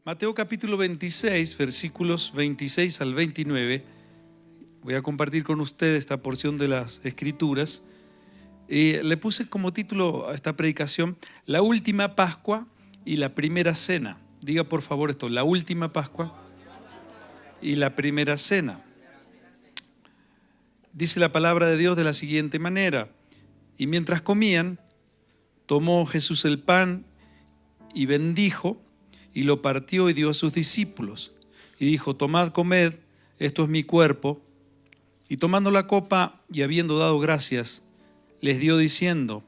Mateo capítulo 26, versículos 26 al 29. Voy a compartir con ustedes esta porción de las Escrituras. Le puse como título a esta predicación, La última Pascua y la primera cena. Diga por favor esto, la última Pascua y la primera cena. Dice la palabra de Dios de la siguiente manera: y mientras comían, tomó Jesús el pan y bendijo, y lo partió y dio a sus discípulos. Y dijo: tomad, comed, esto es mi cuerpo. Y tomando la copa y habiendo dado gracias, les dio diciendo: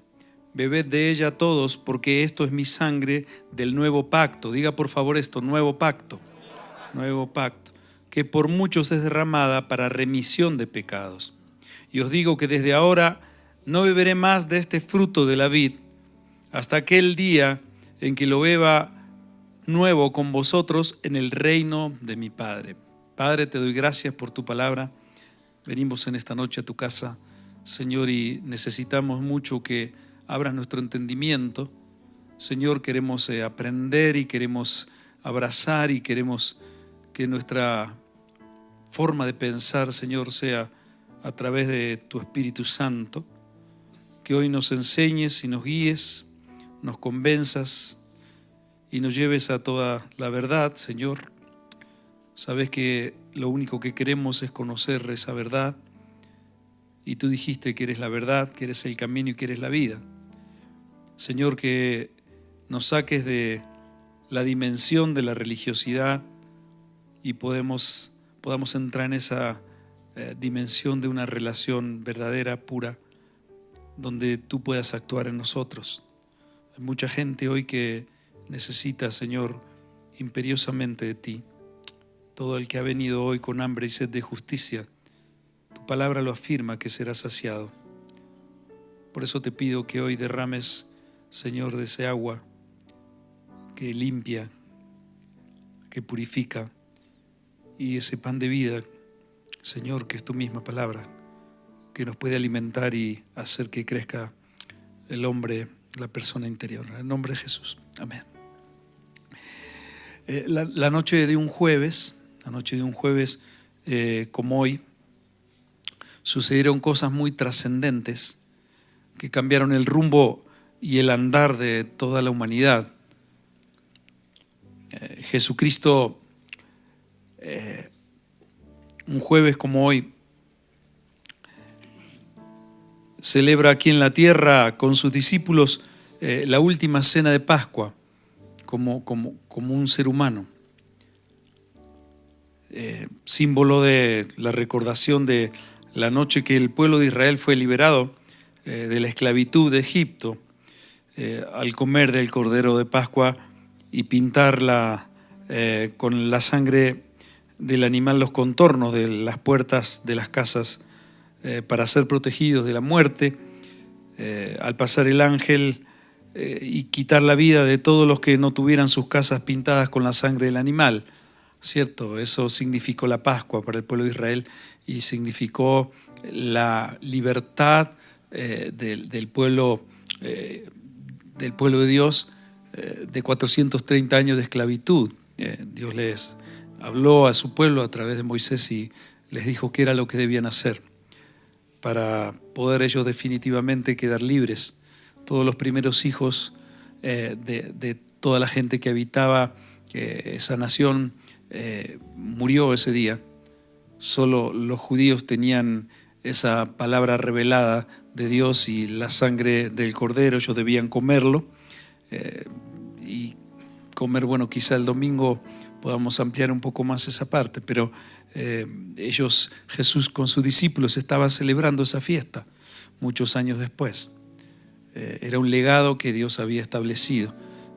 bebed de ella todos, porque esto es mi sangre del nuevo pacto. Diga por favor esto, nuevo pacto. Nuevo pacto, que por muchos es derramada para remisión de pecados. Y os digo que desde ahora no beberé más de este fruto de la vid, hasta aquel día en que lo beba nuevo con vosotros en el reino de mi Padre. Padre, te doy gracias por tu palabra. Venimos en esta noche a tu casa, Señor, y necesitamos mucho que abras nuestro entendimiento. Señor, queremos aprender y queremos abrazar y queremos que nuestra forma de pensar, Señor, sea a través de tu Espíritu Santo. Que hoy nos enseñes y nos guíes, nos convenzas y nos lleves a toda la verdad, Señor. Sabes que lo único que queremos es conocer esa verdad, y tú dijiste que eres la verdad, que eres el camino y que eres la vida. Señor, que nos saques de la dimensión de la religiosidad y podamos entrar en esa dimensión de una relación verdadera, pura, donde tú puedas actuar en nosotros. Hay mucha gente hoy que necesita, Señor, imperiosamente de ti. Todo el que ha venido hoy con hambre y sed de justicia, tu palabra lo afirma que será saciado. Por eso te pido que hoy derrames, Señor, de ese agua que limpia, que purifica, y ese pan de vida, Señor, que es tu misma palabra, que nos puede alimentar y hacer que crezca el hombre, la persona interior. En el nombre de Jesús. Amén. La noche de un jueves, como hoy, sucedieron cosas muy trascendentes que cambiaron el rumbo y el andar de toda la humanidad. Jesucristo, un jueves como hoy, celebra aquí en la tierra con sus discípulos la última cena de Pascua como un ser humano. Símbolo de la recordación de la noche que el pueblo de Israel fue liberado de la esclavitud de Egipto, al comer del cordero de Pascua y pintarla con la sangre del animal los contornos de las puertas de las casas para ser protegidos de la muerte, al pasar el ángel y quitar la vida de todos los que no tuvieran sus casas pintadas con la sangre del animal. ¿Cierto? Eso significó la Pascua para el pueblo de Israel y significó la libertad del pueblo de Dios de 430 años de esclavitud. Dios les habló a su pueblo a través de Moisés y les dijo qué era lo que debían hacer para poder ellos definitivamente quedar libres. Todos los primeros hijos de toda la gente que habitaba esa nación murió ese día. Solo los judíos tenían esa palabra revelada de Dios y la sangre del cordero. Ellos debían comerlo y comer, bueno, quizá el domingo podamos ampliar un poco más esa parte, pero Jesús con sus discípulos estaba celebrando esa fiesta muchos años después. Era un legado que Dios había establecido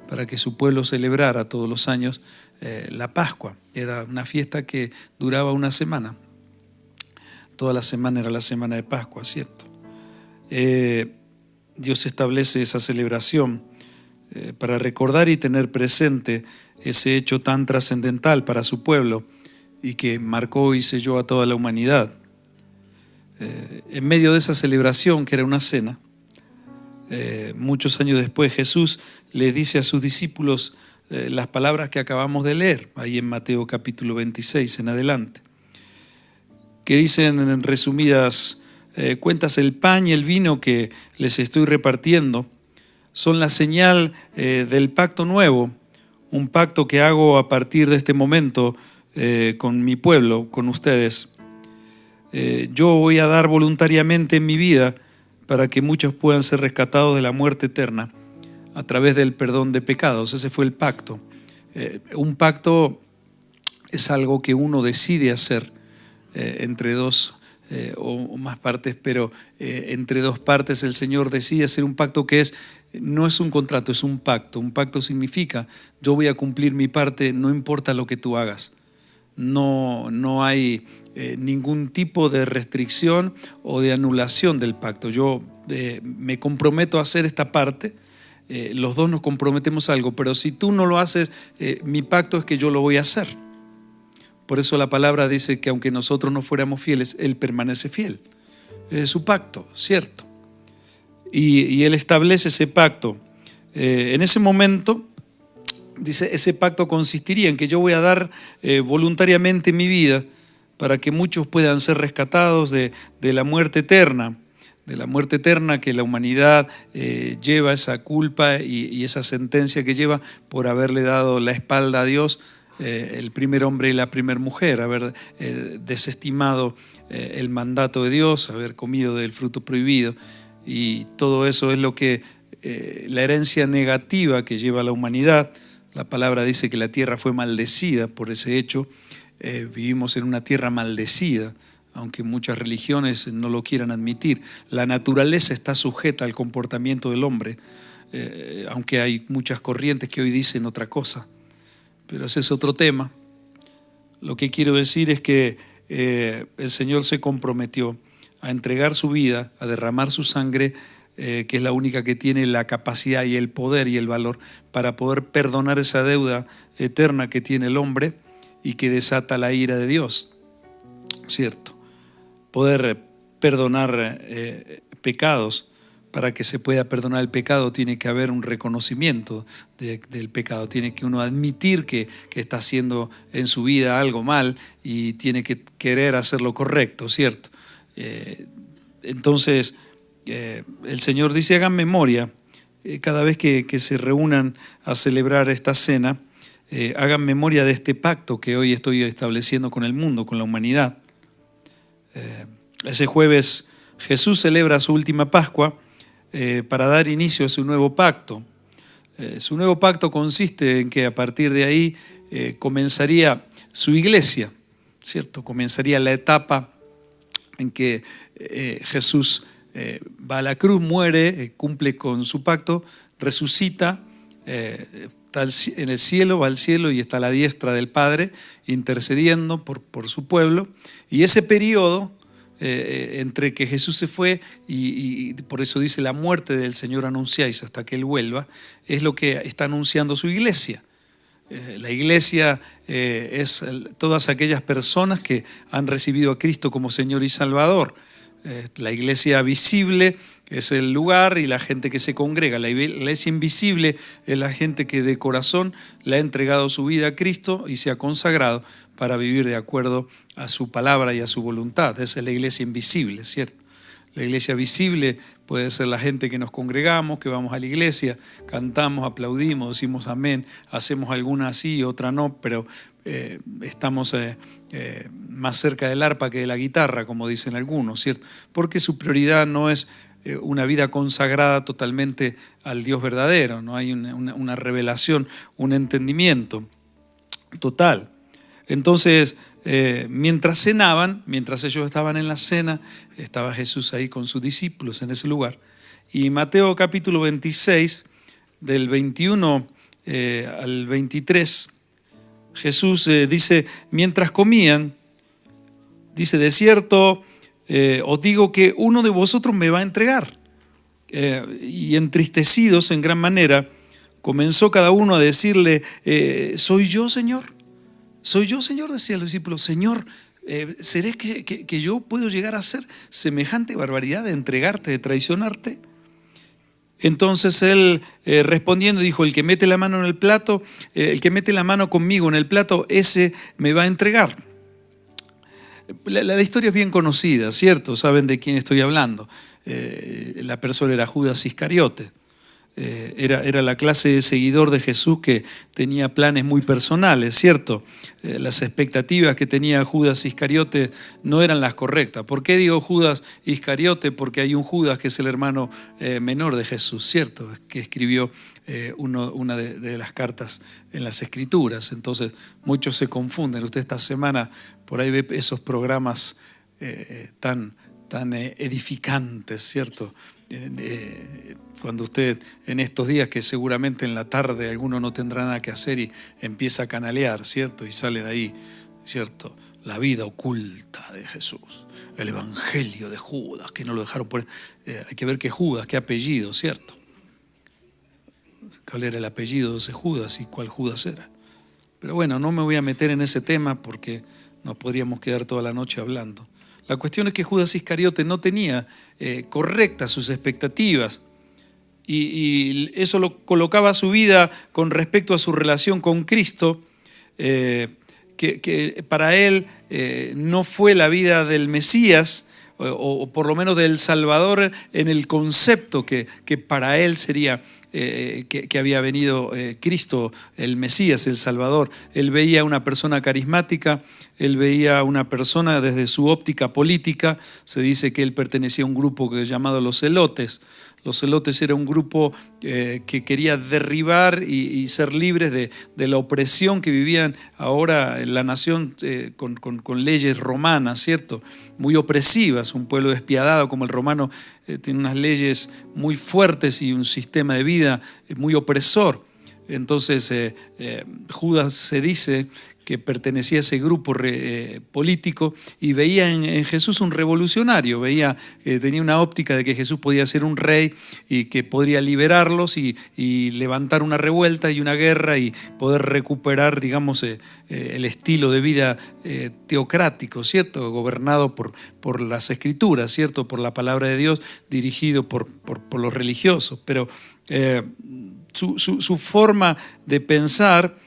para que su pueblo celebrara todos los años la Pascua. Era una fiesta que duraba una semana. Toda la semana era la semana de Pascua, ¿cierto? Dios establece esa celebración para recordar y tener presente ese hecho tan trascendental para su pueblo y que marcó y selló a toda la humanidad. En medio de esa celebración, que era una cena, muchos años después, Jesús le dice a sus discípulos las palabras que acabamos de leer, ahí en Mateo capítulo 26 en adelante, que dicen en resumidas cuentas: el pan y el vino que les estoy repartiendo son la señal del pacto nuevo, un pacto que hago a partir de este momento con mi pueblo, con ustedes. Yo voy a dar voluntariamente mi vida para que muchos puedan ser rescatados de la muerte eterna a través del perdón de pecados. Ese fue el pacto. Un pacto es algo que uno decide hacer entre dos o más partes, pero entre dos partes el Señor decide hacer un pacto que no es un contrato, es un pacto. Un pacto significa: yo voy a cumplir mi parte, no importa lo que tú hagas. No hay ningún tipo de restricción o de anulación del pacto. Yo me comprometo a hacer esta parte, los dos nos comprometemos a algo, pero si tú no lo haces, mi pacto es que yo lo voy a hacer. Por eso la palabra dice que aunque nosotros no fuéramos fieles, Él permanece fiel. Es su pacto, ¿cierto? Y Él establece ese pacto. En ese momento, dice, ese pacto consistiría en que yo voy a dar voluntariamente mi vida para que muchos puedan ser rescatados de la muerte eterna, que la humanidad lleva, esa culpa y esa sentencia que lleva por haberle dado la espalda a Dios, el primer hombre y la primer mujer, haber desestimado el mandato de Dios, haber comido del fruto prohibido, y todo eso es lo que la herencia negativa que lleva la humanidad. La palabra dice que la tierra fue maldecida por ese hecho. Vivimos en una tierra maldecida, aunque muchas religiones no lo quieran admitir. La naturaleza está sujeta al comportamiento del hombre, aunque hay muchas corrientes que hoy dicen otra cosa. Pero ese es otro tema. Lo que quiero decir es que el Señor se comprometió a entregar su vida, a derramar su sangre, que es la única que tiene la capacidad y el poder y el valor para poder perdonar esa deuda eterna que tiene el hombre y que desata la ira de Dios, ¿cierto? Poder perdonar pecados. Para que se pueda perdonar el pecado tiene que haber un reconocimiento del pecado, tiene que uno admitir que está haciendo en su vida algo mal y tiene que querer hacer lo correcto, ¿cierto? Entonces el Señor dice: hagan memoria cada vez que se reúnan a celebrar esta cena, hagan memoria de este pacto que hoy estoy estableciendo con el mundo, con la humanidad. Ese jueves Jesús celebra su última Pascua para dar inicio a su nuevo pacto. Su nuevo pacto consiste en que a partir de ahí comenzaría su iglesia, ¿cierto? Comenzaría la etapa en que Jesús va a la cruz, muere, cumple con su pacto, resucita, está en el cielo, va al cielo y está a la diestra del Padre intercediendo por su pueblo. Y ese periodo entre que Jesús se fue y por eso dice: la muerte del Señor anunciáis hasta que Él vuelva, es lo que está anunciando su iglesia. La iglesia es todas aquellas personas que han recibido a Cristo como Señor y Salvador. La iglesia visible es el lugar y la gente que se congrega. La iglesia invisible es la gente que de corazón le ha entregado su vida a Cristo y se ha consagrado para vivir de acuerdo a su palabra y a su voluntad. Esa es la iglesia invisible, ¿cierto? La iglesia visible puede ser la gente que nos congregamos, que vamos a la iglesia, cantamos, aplaudimos, decimos amén, hacemos alguna sí, otra no, pero estamos más cerca del arpa que de la guitarra, como dicen algunos, ¿cierto? Porque su prioridad no es una vida consagrada totalmente al Dios verdadero, no hay una revelación, un entendimiento total. Entonces, mientras cenaban, mientras ellos estaban en la cena, estaba Jesús ahí con sus discípulos en ese lugar. Y Mateo capítulo 26, del 21 al 23, Jesús dice: mientras comían, dice: de cierto os digo que uno de vosotros me va a entregar. Y entristecidos en gran manera, comenzó cada uno a decirle: ¿soy yo, Señor? ¿Soy yo, Señor? Decía el discípulo: Señor, ¿seré que yo puedo llegar a hacer semejante barbaridad de entregarte, de traicionarte? Entonces él respondiendo dijo, el que mete la mano en el plato, el que mete la mano conmigo en el plato, ese me va a entregar. La historia es bien conocida, ¿cierto? Saben de quién estoy hablando. La persona era Judas Iscariote. Era la clase de seguidor de Jesús que tenía planes muy personales, ¿cierto? Las expectativas que tenía Judas Iscariote no eran las correctas. ¿Por qué digo Judas Iscariote? Porque hay un Judas que es el hermano menor de Jesús, ¿cierto? Que escribió una de las cartas en las Escrituras. Entonces muchos se confunden. Usted esta semana por ahí ve esos programas tan edificantes, ¿cierto? Cuando usted en estos días que seguramente en la tarde alguno no tendrá nada que hacer y empieza a canalear, ¿cierto? Y salen ahí, ¿cierto? La vida oculta de Jesús, el evangelio de Judas, que no lo dejaron poner. Hay que ver qué Judas, qué apellido, ¿cierto? ¿Cuál era el apellido de ese Judas y cuál Judas era? Pero bueno, no me voy a meter en ese tema porque nos podríamos quedar toda la noche hablando. La cuestión es que Judas Iscariote no tenía correctas sus expectativas y eso lo colocaba su vida con respecto a su relación con Cristo, que para él no fue la vida del Mesías o por lo menos del Salvador en el concepto que para él sería que había venido Cristo, el Mesías, el Salvador. Él veía a una persona carismática, él veía a una persona desde su óptica política. Se dice que él pertenecía a un grupo llamado los Zelotes. Los Zelotes era un grupo que quería derribar y ser libres de la opresión que vivían ahora en la nación con leyes romanas, ¿cierto? Muy opresivas, un pueblo despiadado como el romano tiene unas leyes muy fuertes y un sistema de vida muy opresor. Entonces Judas se dice que pertenecía a ese grupo político y veía en Jesús un revolucionario, veía que tenía una óptica de que Jesús podía ser un rey y que podría liberarlos y levantar una revuelta y una guerra y poder recuperar, digamos, el estilo de vida teocrático, ¿cierto? Gobernado por las Escrituras, ¿cierto? Por la palabra de Dios, dirigido por los religiosos. Pero su forma de pensar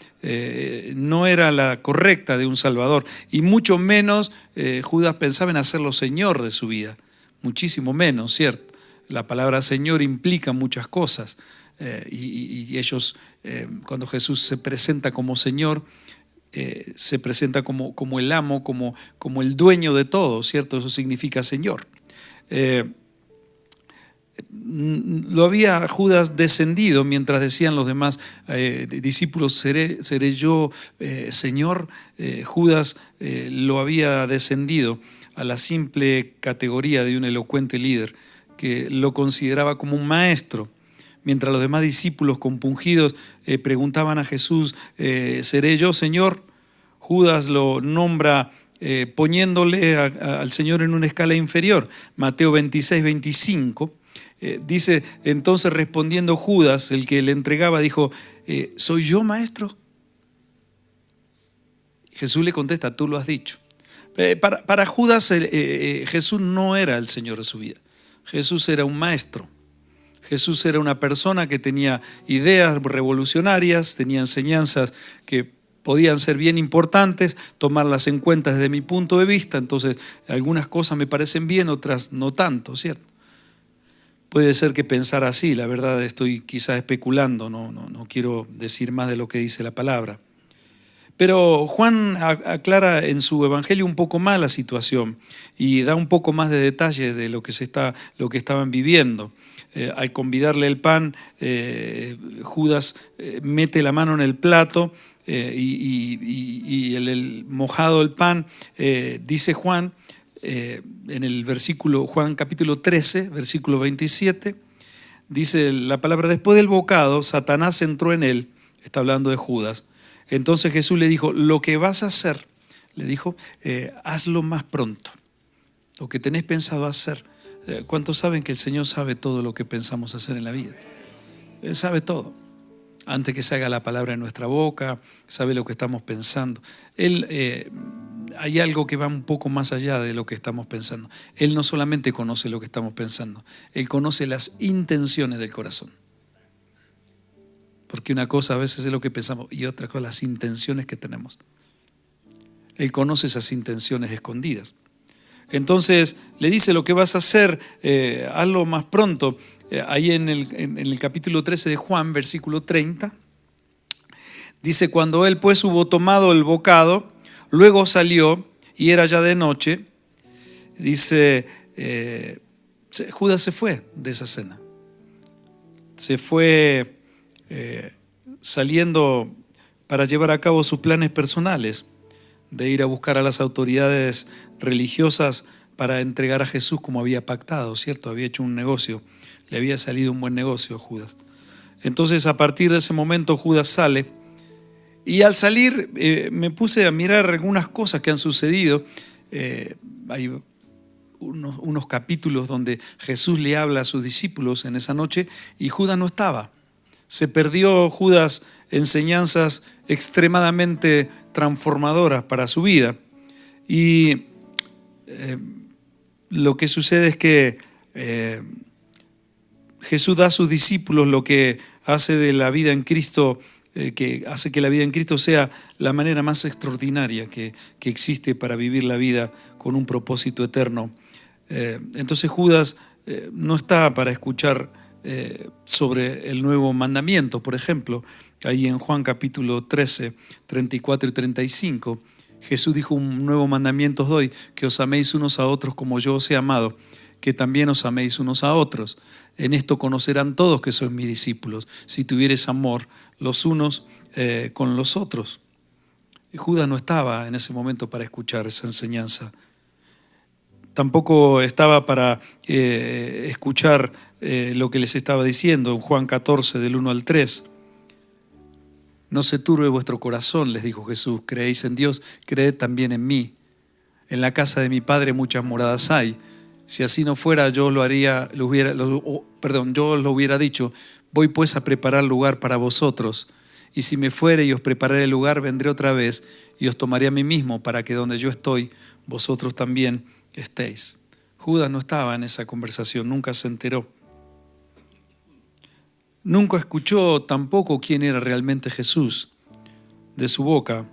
no era la correcta de un Salvador, y mucho menos Judas pensaba en hacerlo Señor de su vida, muchísimo menos, ¿cierto? La palabra Señor implica muchas cosas y ellos, cuando Jesús se presenta como Señor, se presenta como el amo, como el dueño de todo, ¿cierto? Eso significa Señor. Lo había Judas descendido mientras decían los demás discípulos, ¿seré yo Señor? Judas lo había descendido a la simple categoría de un elocuente líder que lo consideraba como un maestro. Mientras los demás discípulos compungidos preguntaban a Jesús, ¿seré yo Señor? Judas lo nombra poniéndole al Señor en una escala inferior. Mateo 26, 25. Dice, entonces respondiendo Judas, el que le entregaba, dijo, ¿soy yo, maestro? Jesús le contesta, tú lo has dicho. Para Judas Jesús no era el Señor de su vida. Jesús era un maestro. Jesús era una persona que tenía ideas revolucionarias, tenía enseñanzas que podían ser bien importantes, tomarlas en cuenta desde mi punto de vista. Entonces, algunas cosas me parecen bien, otras no tanto, ¿cierto? Puede ser que pensar así, la verdad estoy quizás especulando, no quiero decir más de lo que dice la palabra. Pero Juan aclara en su evangelio un poco más la situación y da un poco más de detalle de lo que estaban viviendo. Al convidarle el pan, Judas mete la mano en el plato y el mojado del pan, dice Juan, en el versículo, Juan capítulo 13, versículo 27, dice la palabra, después del bocado, Satanás entró en él, está hablando de Judas. Entonces Jesús le dijo, lo que vas a hacer, le dijo, hazlo más pronto, lo que tenés pensado hacer. ¿Cuántos saben que el Señor sabe todo lo que pensamos hacer en la vida? Él sabe todo. Antes que se haga la palabra en nuestra boca, sabe lo que estamos pensando. Él hay algo que va un poco más allá de lo que estamos pensando. Él no solamente conoce lo que estamos pensando, Él conoce las intenciones del corazón. Porque una cosa a veces es lo que pensamos y otra cosa las intenciones que tenemos. Él conoce esas intenciones escondidas. Entonces le dice: lo que vas a hacer, hazlo más pronto. Ahí en el capítulo 13 de Juan, versículo 30, dice: cuando él pues hubo tomado el bocado, luego salió y era ya de noche. Dice, Judas se fue de esa cena. Se fue saliendo para llevar a cabo sus planes personales, de ir a buscar a las autoridades religiosas para entregar a Jesús como había pactado, ¿cierto? Había hecho un negocio, le había salido un buen negocio a Judas. Entonces, a partir de ese momento, Judas sale. Y al salir, me puse a mirar algunas cosas que han sucedido. Hay unos capítulos donde Jesús le habla a sus discípulos en esa noche y Judas no estaba. Se perdió Judas enseñanzas extremadamente transformadoras para su vida. Y lo que sucede es que Jesús da a sus discípulos lo que hace de la vida en Cristo, que hace que la vida en Cristo sea la manera más extraordinaria que existe para vivir la vida con un propósito eterno. Entonces Judas no está para escuchar sobre el nuevo mandamiento. Por ejemplo, ahí en Juan capítulo 13, 34 y 35, Jesús dijo: un nuevo mandamiento os doy, que os améis unos a otros como yo os he amado, que también os améis unos a otros. En esto conocerán todos que sois mis discípulos, si tuviereis amor los unos con los otros. Y Judas no estaba en ese momento para escuchar esa enseñanza. Tampoco estaba para escuchar lo que les estaba diciendo en Juan 14, del 1 al 3. No se turbe vuestro corazón, les dijo Jesús. Creéis en Dios, creed también en mí. En la casa de mi Padre muchas moradas hay. Si así no fuera, yo os lo hubiera dicho. Voy pues a preparar lugar para vosotros. Y si me fuere y os prepararé el lugar, vendré otra vez y os tomaré a mí mismo, para que donde yo estoy, vosotros también estéis. Judas no estaba en esa conversación, nunca se enteró. Nunca escuchó tampoco quién era realmente Jesús de su boca.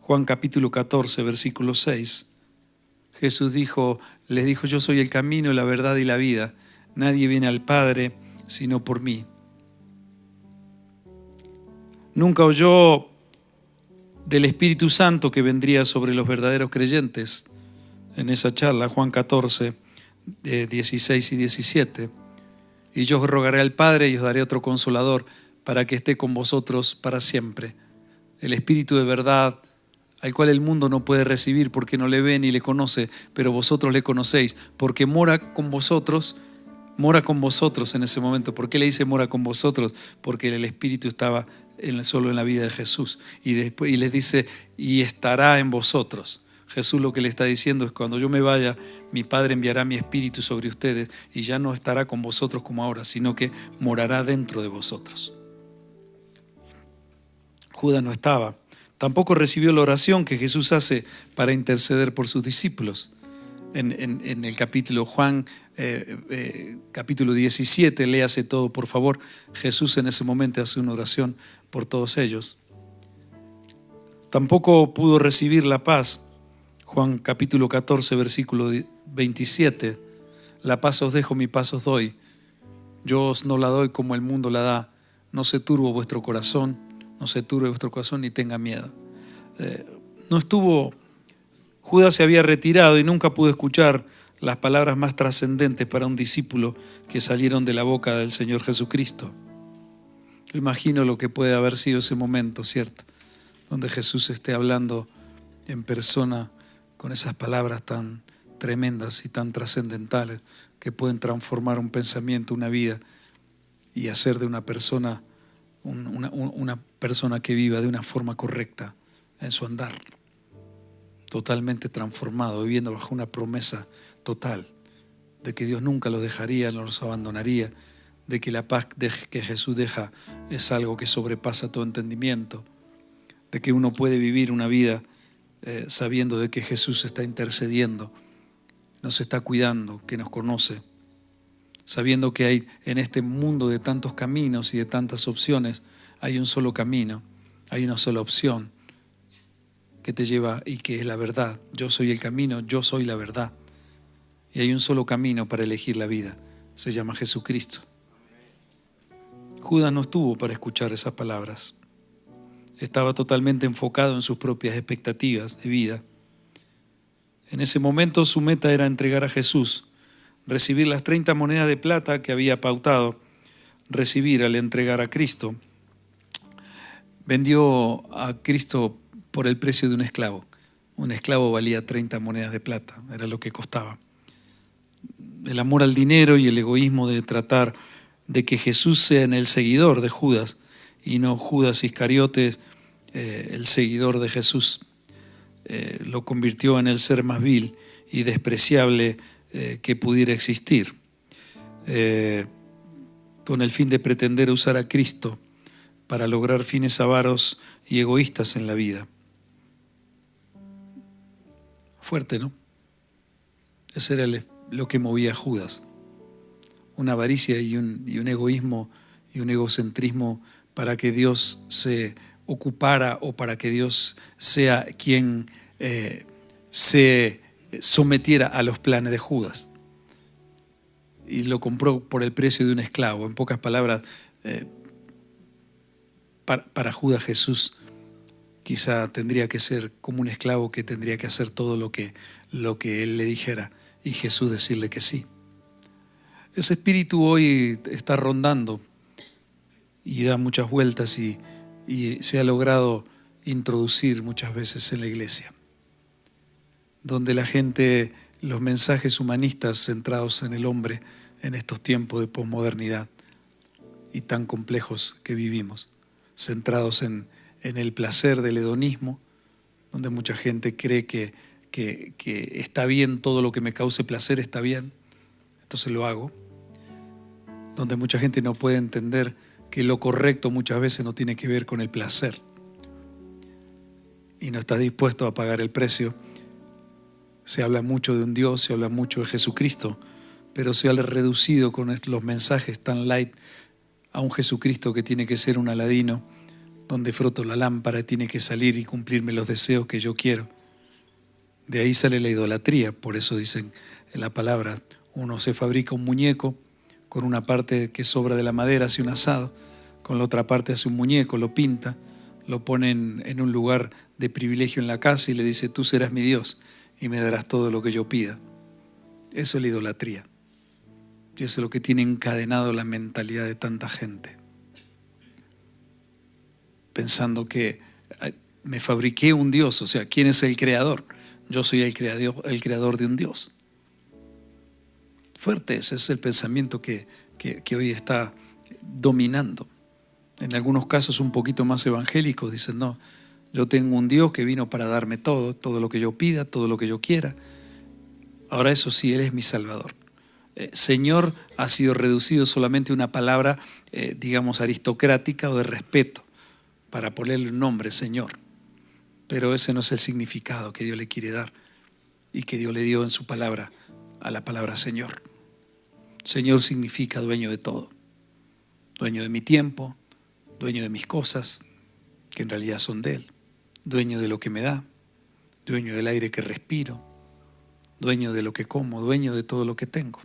Juan capítulo 14, versículo 6. Jesús les dijo: yo soy el camino, la verdad y la vida. Nadie viene al Padre sino por mí. Nunca oyó del Espíritu Santo que vendría sobre los verdaderos creyentes. En esa charla, Juan 14, 16 y 17. Y yo os rogaré al Padre y os daré otro consolador, para que esté con vosotros para siempre. El Espíritu de verdad, al cual el mundo no puede recibir porque no le ve ni le conoce, pero vosotros le conocéis, porque mora con vosotros en ese momento. ¿Por qué le dice mora con vosotros? Porque el Espíritu estaba solo en la vida de Jesús. Y después les dice: y estará en vosotros. Jesús lo que le está diciendo es: cuando yo me vaya, mi Padre enviará mi Espíritu sobre ustedes y ya no estará con vosotros como ahora, sino que morará dentro de vosotros. Judas no estaba. Tampoco recibió la oración que Jesús hace para interceder por sus discípulos. En el capítulo Juan, capítulo 17, léase todo por favor. Jesús en ese momento hace una oración por todos ellos. Tampoco pudo recibir la paz. Juan capítulo 14, versículo 27. La paz os dejo, mi paz os doy. Yo os no la doy como el mundo la da. No se turbe vuestro corazón, ni tenga miedo. Judas se había retirado y nunca pudo escuchar las palabras más trascendentes para un discípulo que salieron de la boca del Señor Jesucristo. Yo imagino lo que puede haber sido ese momento, ¿cierto? Donde Jesús esté hablando en persona con esas palabras tan tremendas y tan trascendentales que pueden transformar un pensamiento, una vida, y hacer de una persona una persona que viva de una forma correcta en su andar, totalmente transformado, viviendo bajo una promesa total de que Dios nunca los dejaría, no los abandonaría, de que la paz que Jesús deja es algo que sobrepasa todo entendimiento, de que uno puede vivir una vida sabiendo de que Jesús está intercediendo, nos está cuidando, que nos conoce, sabiendo que hay en este mundo de tantos caminos y de tantas opciones, hay un solo camino, hay una sola opción que te lleva y que es la verdad. Yo soy el camino, yo soy la verdad. Y hay un solo camino para elegir la vida, se llama Jesucristo. Judas no estuvo para escuchar esas palabras. Estaba totalmente enfocado en sus propias expectativas de vida. En ese momento su meta era entregar a Jesús, recibir las 30 monedas de plata que había pautado recibir al entregar a Cristo. Vendió a Cristo por el precio de un esclavo. Un esclavo valía 30 monedas de plata, era lo que costaba. El amor al dinero y el egoísmo de tratar de que Jesús sea en el seguidor de Judas y no Judas Iscariotes, el seguidor de Jesús, lo convirtió en el ser más vil y despreciable que pudiera existir, con el fin de pretender usar a Cristo para lograr fines avaros y egoístas en la vida. Fuerte, ¿no? Ese era lo que movía a Judas. Una avaricia y un egoísmo y un egocentrismo para que Dios se ocupara o para que Dios sea quien se sometiera a los planes de Judas. Y lo compró por el precio de un esclavo. En pocas palabras, para Judas Jesús quizá tendría que ser como un esclavo que tendría que hacer todo lo que él le dijera y Jesús decirle que sí. Ese espíritu hoy está rondando y da muchas vueltas y se ha logrado introducir muchas veces en la iglesia, donde la gente, los mensajes humanistas centrados en el hombre en estos tiempos de posmodernidad y tan complejos que vivimos, centrados en el placer del hedonismo, donde mucha gente cree que está bien, todo lo que me cause placer está bien, entonces lo hago, donde mucha gente no puede entender que lo correcto muchas veces no tiene que ver con el placer y no está dispuesto a pagar el precio. Se habla mucho de un Dios, se habla mucho de Jesucristo, pero se ha reducido con los mensajes tan light a un Jesucristo que tiene que ser un Aladino, donde froto la lámpara y tiene que salir y cumplirme los deseos que yo quiero. De ahí sale la idolatría, por eso dicen en la palabra, uno se fabrica un muñeco, con una parte que sobra de la madera hace un asado, con la otra parte hace un muñeco, lo pinta, lo pone en un lugar de privilegio en la casa y le dice, tú serás mi Dios y me darás todo lo que yo pida. Eso es la idolatría. Y eso es lo que tiene encadenado la mentalidad de tanta gente. Pensando que me fabriqué un Dios, o sea, ¿quién es el creador? Yo soy el creador de un Dios. Fuerte, ese es el pensamiento que hoy está dominando. En algunos casos un poquito más evangélicos dicen, no, yo tengo un Dios que vino para darme todo lo que yo pida, todo lo que yo quiera. Ahora eso sí, Él es mi Salvador. Señor ha sido reducido solamente a una palabra, digamos, aristocrática o de respeto, para ponerle un nombre, Señor. Pero ese no es el significado que Dios le quiere dar y que Dios le dio en su palabra a la palabra Señor. Señor significa dueño de todo, dueño de mi tiempo, dueño de mis cosas, que en realidad son de Él, dueño de lo que me da, dueño del aire que respiro, dueño de lo que como, dueño de todo lo que tengo.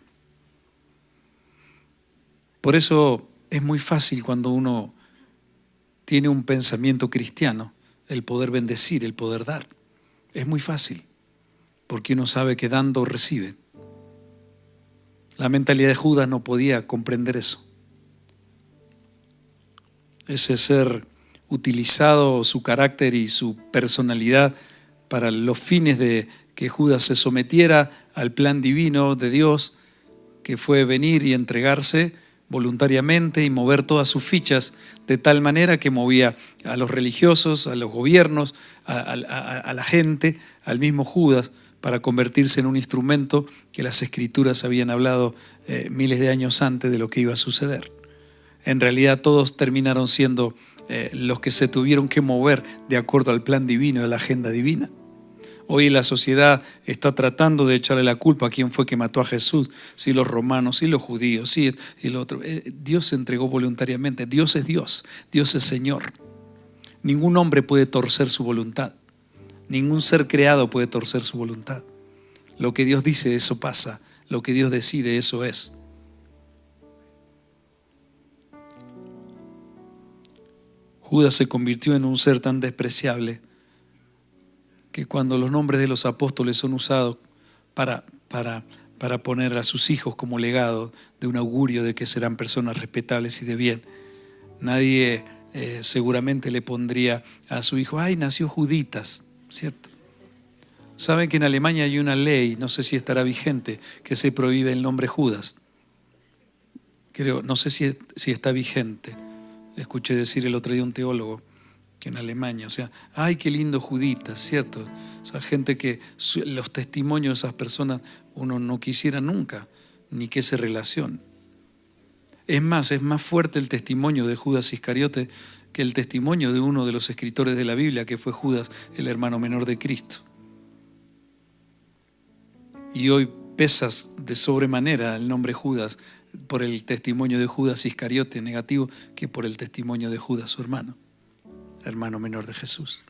Por eso es muy fácil cuando uno tiene un pensamiento cristiano, el poder bendecir, el poder dar. Es muy fácil, porque uno sabe que dando recibe. La mentalidad de Judas no podía comprender eso. Ese ser utilizado, su carácter y su personalidad para los fines de que Judas se sometiera al plan divino de Dios, que fue venir y entregarse voluntariamente y mover todas sus fichas de tal manera que movía a los religiosos, a los gobiernos, a la gente, al mismo Judas, para convertirse en un instrumento que las Escrituras habían hablado miles de años antes de lo que iba a suceder. En realidad todos terminaron siendo los que se tuvieron que mover de acuerdo al plan divino, a la agenda divina. Hoy la sociedad está tratando de echarle la culpa a quién fue que mató a Jesús, si los romanos, si los judíos, si el otro. Dios se entregó voluntariamente. Dios es Señor. Ningún hombre puede torcer su voluntad. Ningún ser creado puede torcer su voluntad. Lo que Dios dice, eso pasa. Lo que Dios decide, eso es. Judas se convirtió en un ser tan despreciable que cuando los nombres de los apóstoles son usados para poner a sus hijos como legado de un augurio de que serán personas respetables y de bien, nadie seguramente le pondría a su hijo, ¡ay, nació Juditas! ¿Cierto? Saben que en Alemania hay una ley, no sé si estará vigente, que se prohíbe el nombre Judas. No sé si está vigente. Escuché decir el otro día un teólogo que en Alemania, ¡ay, qué lindo Juditas! ¿Cierto? O sea, gente que los testimonios de esas personas uno no quisiera nunca, ni que se relacione. Es más fuerte el testimonio de Judas Iscariote que el testimonio de uno de los escritores de la Biblia, que fue Judas, el hermano menor de Cristo. Y hoy pesas de sobremanera el nombre Judas por el testimonio de Judas Iscariote negativo que por el testimonio de Judas, su hermano menor de Jesús.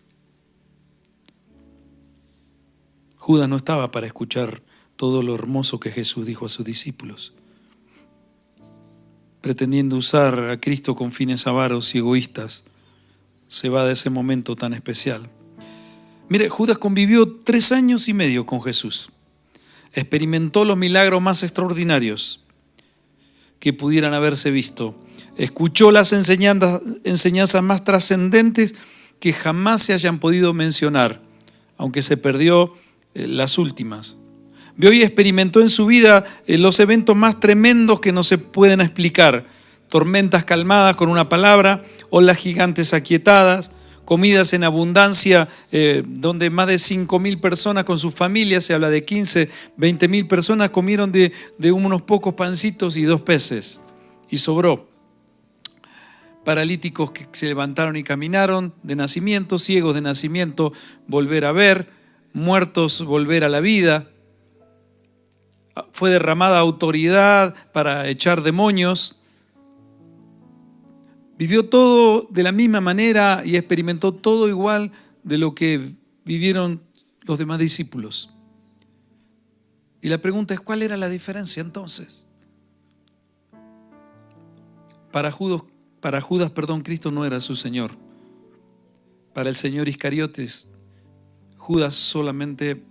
Judas no estaba para escuchar todo lo hermoso que Jesús dijo a sus discípulos, pretendiendo usar a Cristo con fines avaros y egoístas. Se va de ese momento tan especial. Mire, Judas convivió 3 años y medio con Jesús. Experimentó los milagros más extraordinarios que pudieran haberse visto. Escuchó las enseñanzas más trascendentes que jamás se hayan podido mencionar, aunque se perdió las últimas. Vio y experimentó en su vida los eventos más tremendos que no se pueden explicar. Tormentas calmadas con una palabra, olas gigantes aquietadas, comidas en abundancia, donde más de 5.000 personas con sus familias, se habla de 15, 20.000 personas, comieron de unos pocos pancitos y 2 peces, y sobró. Paralíticos que se levantaron y caminaron de nacimiento, ciegos de nacimiento volver a ver, muertos volver a la vida. Fue derramada autoridad para echar demonios. Vivió todo de la misma manera y experimentó todo igual de lo que vivieron los demás discípulos. Y la pregunta es, ¿cuál era la diferencia entonces? Para Judas, Cristo no era su Señor. Para el señor Iscariotes, Judas solamente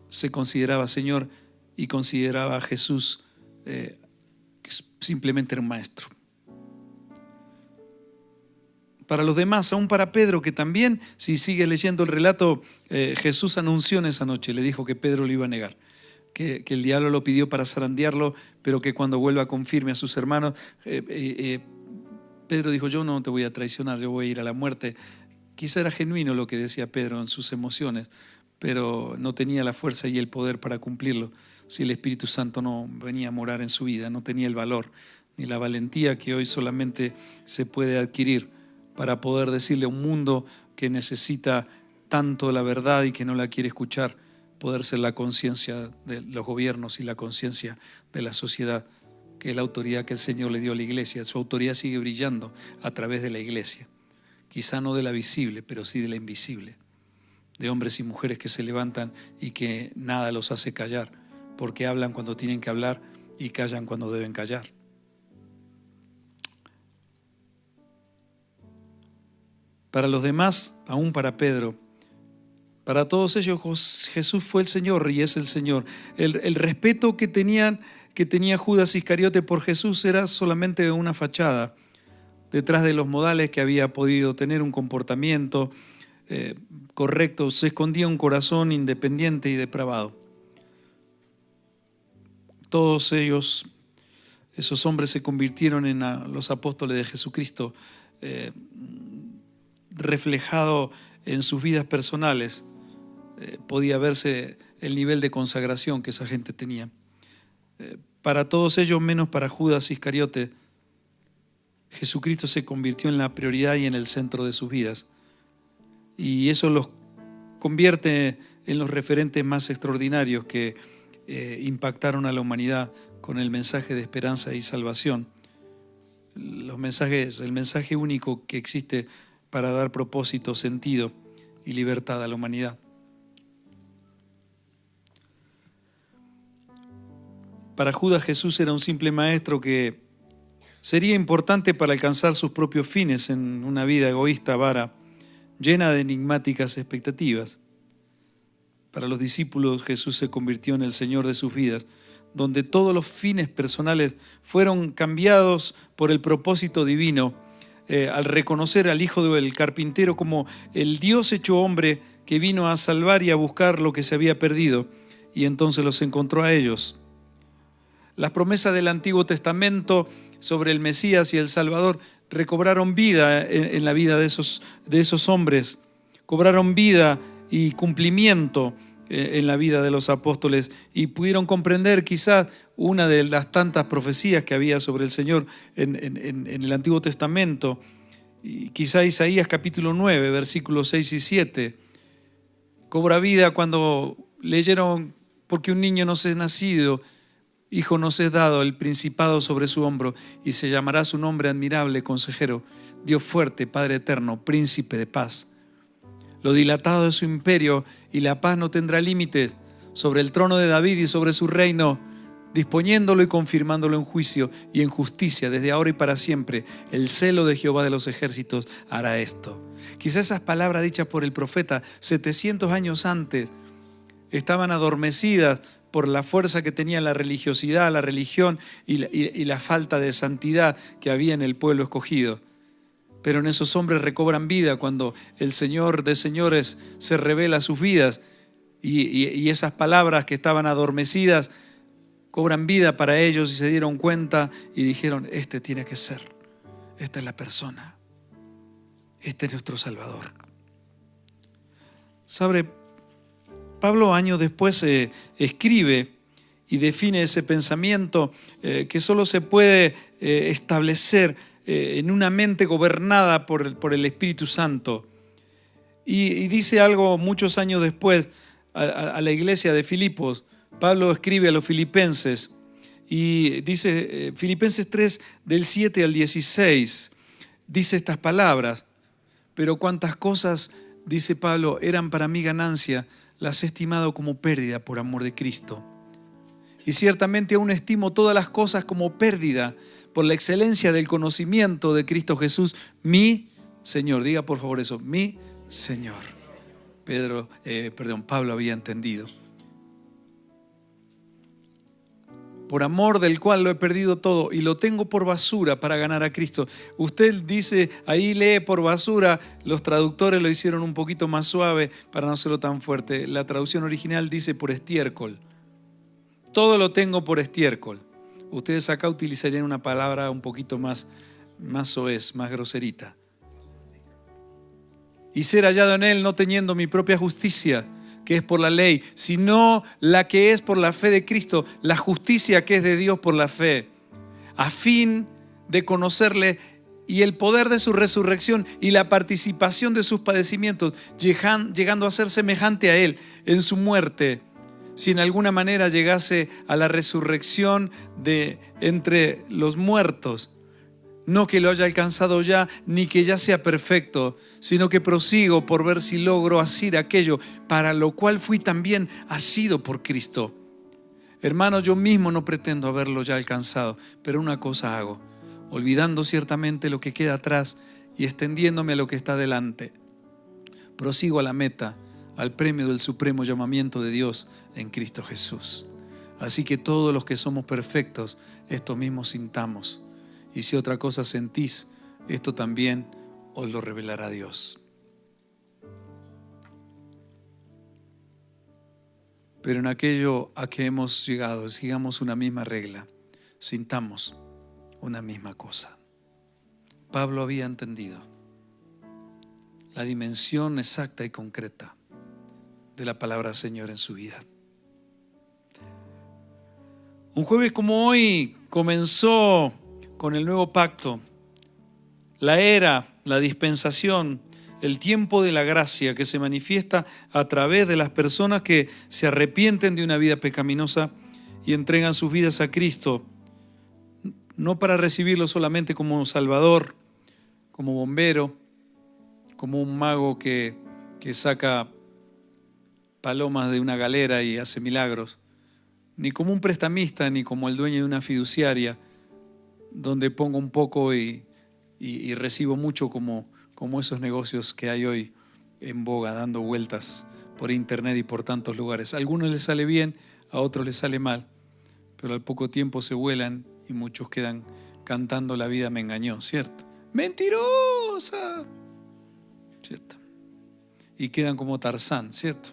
se consideraba Señor y consideraba a Jesús que simplemente era un maestro. Para los demás, aún para Pedro, que también, si sigue leyendo el relato, Jesús anunció en esa noche, le dijo que Pedro lo iba a negar, que el diablo lo pidió para zarandearlo, pero que cuando vuelva confirme a sus hermanos. Pedro dijo, yo no te voy a traicionar, yo voy a ir a la muerte. Quizá era genuino lo que decía Pedro en sus emociones, pero no tenía la fuerza y el poder para cumplirlo. Si el Espíritu Santo no venía a morar en su vida, no tenía el valor ni la valentía que hoy solamente se puede adquirir para poder decirle a un mundo que necesita tanto la verdad y que no la quiere escuchar, poder ser la conciencia de los gobiernos y la conciencia de la sociedad, que es la autoridad que el Señor le dio a la iglesia. Su autoridad sigue brillando a través de la iglesia, quizá no de la visible, pero sí de la invisible, de hombres y mujeres que se levantan y que nada los hace callar, porque hablan cuando tienen que hablar y callan cuando deben callar. Para los demás, aún para Pedro, para todos ellos, Jesús fue el Señor y es el Señor. El respeto que tenía Judas Iscariote por Jesús era solamente una fachada, detrás de los modales que había podido tener, un comportamiento correcto, se escondía un corazón independiente y depravado. Todos ellos, esos hombres, se convirtieron en los apóstoles de Jesucristo, reflejado en sus vidas personales. Podía verse el nivel de consagración que esa gente tenía. Para todos ellos, menos para Judas Iscariote, Jesucristo se convirtió en la prioridad y en el centro de sus vidas. Y eso los convierte en los referentes más extraordinarios que impactaron a la humanidad con el mensaje de esperanza y salvación. El mensaje único que existe para dar propósito, sentido y libertad a la humanidad. Para Judas, Jesús era un simple maestro que sería importante para alcanzar sus propios fines en una vida egoísta, avara, llena de enigmáticas expectativas. Para los discípulos, Jesús se convirtió en el Señor de sus vidas, donde todos los fines personales fueron cambiados por el propósito divino, al reconocer al Hijo del Carpintero como el Dios hecho hombre que vino a salvar y a buscar lo que se había perdido, y entonces los encontró a ellos. Las promesas del Antiguo Testamento sobre el Mesías y el Salvador recobraron vida en la vida de esos hombres, cobraron vida y cumplimiento en la vida de los apóstoles, y pudieron comprender quizás una de las tantas profecías que había sobre el Señor en el Antiguo Testamento, y quizá Isaías capítulo 9, versículos 6 y 7, cobra vida cuando leyeron: porque un niño nos es nacido, hijo nos es dado, el principado sobre su hombro, y se llamará su nombre admirable, consejero, Dios fuerte, Padre eterno, príncipe de paz. Lo dilatado de su imperio y la paz no tendrá límites sobre el trono de David y sobre su reino, disponiéndolo y confirmándolo en juicio y en justicia desde ahora y para siempre. El celo de Jehová de los ejércitos hará esto. Quizás esas palabras dichas por el profeta 700 años antes estaban adormecidas por la fuerza que tenía la religiosidad, la religión y la falta de santidad que había en el pueblo escogido. Pero en esos hombres recobran vida cuando el Señor de señores se revela a sus vidas, y esas palabras que estaban adormecidas cobran vida para ellos, y se dieron cuenta y dijeron: este tiene que ser, esta es la persona, este es nuestro Salvador. ¿Sabe? Pablo años después escribe y define ese pensamiento que solo se puede establecer en una mente gobernada por el Espíritu Santo. Y dice algo muchos años después a la iglesia de Filipos. Pablo escribe a los filipenses y dice, Filipenses 3, del 7 al 16, dice estas palabras: pero cuantas cosas, dice Pablo, eran para mí ganancia, las he estimado como pérdida por amor de Cristo. Y ciertamente aún estimo todas las cosas como pérdida por la excelencia del conocimiento de Cristo Jesús, mi Señor. Diga por favor eso: mi Señor. Pablo había entendido. Por amor del cual lo he perdido todo y lo tengo por basura para ganar a Cristo. Usted dice, ahí lee por basura, los traductores lo hicieron un poquito más suave para no hacerlo tan fuerte. La traducción original dice por estiércol. Todo lo tengo por estiércol. Ustedes acá utilizarían una palabra un poquito más soez, más groserita. Y ser hallado en él, no teniendo mi propia justicia, que es por la ley, sino la que es por la fe de Cristo, la justicia que es de Dios por la fe, a fin de conocerle y el poder de su resurrección y la participación de sus padecimientos, llegando a ser semejante a él en su muerte, si en alguna manera llegase a la resurrección de entre los muertos. No que lo haya alcanzado ya, ni que ya sea perfecto, sino que prosigo por ver si logro asir aquello para lo cual fui también asido por Cristo. Hermano, yo mismo no pretendo haberlo ya alcanzado, pero una cosa hago, olvidando ciertamente lo que queda atrás y extendiéndome a lo que está delante. Prosigo a la meta, al premio del supremo llamamiento de Dios en Cristo Jesús. Así que todos los que somos perfectos, esto mismo sintamos. Y si otra cosa sentís, esto también os lo revelará Dios. Pero en aquello a que hemos llegado, sigamos una misma regla, sintamos una misma cosa. Pablo había entendido la dimensión exacta y concreta de la palabra Señor en su vida. Un jueves como hoy comenzó con el nuevo pacto, la era, la dispensación el tiempo de la gracia que se manifiesta a través de las personas que se arrepienten de una vida pecaminosa y entregan sus vidas a Cristo, no para recibirlo solamente como Salvador, como bombero, como un mago que saca palomas de una galera y hace milagros, ni como un prestamista, ni como el dueño de una fiduciaria, donde pongo un poco y recibo mucho, como esos negocios que hay hoy en boga, dando vueltas por internet y por tantos lugares. A algunos les sale bien, a otros les sale mal, pero al poco tiempo se vuelan y muchos quedan cantando "la vida me engañó", ¿cierto? ¡Mentirosa! ¿Cierto? Y quedan como Tarzán, ¿cierto?